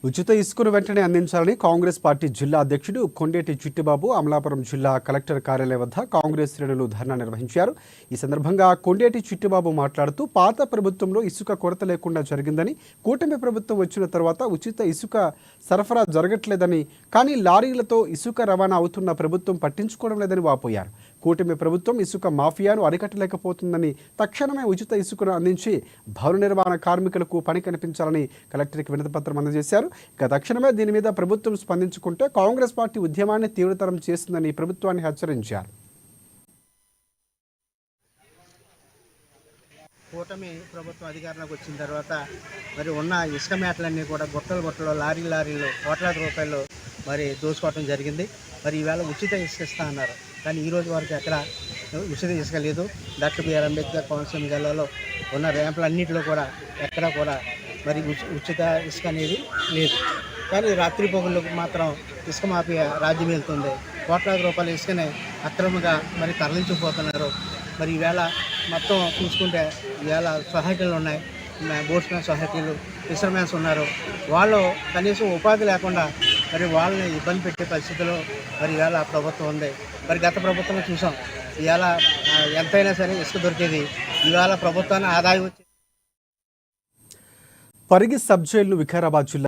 ఉచిత ఇసుకను వెంటనే అందించాలని కాంగ్రెస్ పార్టీ జిల్లా అధ్యక్షుడు కొండేటి చిట్టిబాబు అమలాపురం జిల్లా కలెక్టర్ కార్యాలయం వద్ద కాంగ్రెస్ శ్రేణులు ధర్నా నిర్వహించారు. ఈ సందర్భంగా కొండేటి చిట్టిబాబు మాట్లాడుతూ పాత ప్రభుత్వంలో ఇసుక కొరత లేకుండా జరిగిందని, కూటమి ప్రభుత్వం వచ్చిన తర్వాత ఉచిత ఇసుక సరఫరా జరగట్లేదని, కానీ లారీలతో ఇసుక రవాణా అవుతున్న ప్రభుత్వం పట్టించుకోవడం లేదని వాపోయారు. కూటమి ప్రభుత్వం ఇసుక మాఫియాను అరికట్టలేకపోతుందని, తక్షణమే ఉచిత ఇసుకను అందించి భవన నిర్మాణ కార్మికులకు పని కనిపించాలని కలెక్టర్కి వినతిపత్రం అందజేశారు. ఇక తక్షణమే దీని మీద ప్రభుత్వం స్పందించుకుంటే కాంగ్రెస్ పార్టీ ఉద్యమాన్ని తీవ్రతరం చేస్తుందని ప్రభుత్వాన్ని హెచ్చరించారు. కూటమి ప్రభుత్వం అధికారంలోకి వచ్చిన తర్వాత మరి ఉన్న ఇసుక మేటలన్నీ కూడా గుట్టలు లారీలు కోట్లాది రూపాయలు మరి దోచుకోవడం జరిగింది. మరి ఈవేళ ఉచిత ఇసుక ఇస్తా అన్నారు, కానీ ఈరోజు వరకు ఎక్కడ ఉచిత ఇసుక లేదు. డాక్టర్ బిఆర్ అంబేద్కర్ కోనసీమ జిల్లాలో ఉన్న ర్యాంపులన్నింటిలో కూడా ఎక్కడ కూడా మరి ఉచిత ఇసుక అనేది లేదు. కానీ రాత్రి పగుళ్ళకు మాత్రం ఇసుక మాఫియా రాజ్యం వెళ్తుంది. కోట్లాది రూపాయల ఇసుకనే అక్రమంగా మరి తరలించిపోతున్నారు. మరి ఈవేళ మొత్తం చూసుకుంటే ఈవేళ సొసైటీలు ఉన్నాయి, బోట్స్మెన్ సొసైటీలు, ఫిషర్మెన్స్ ఉన్నారు. వాళ్ళు కనీసం ఉపాధి లేకుండా మరి వాళ్ళని ఇబ్బంది పెట్టే పరిస్థితిలో మరి ఈవేళ ప్రభుత్వం ఉంది. మరి గత ప్రభుత్వంలో చూసాం, ఈవేళ ఎంతైనా సరే ఇసుక దొరికేది. ఈవేళ ప్రభుత్వాన్ని ఆదాయం పరిగి సబ్ జైలు వికారాబాద్ జిల్లా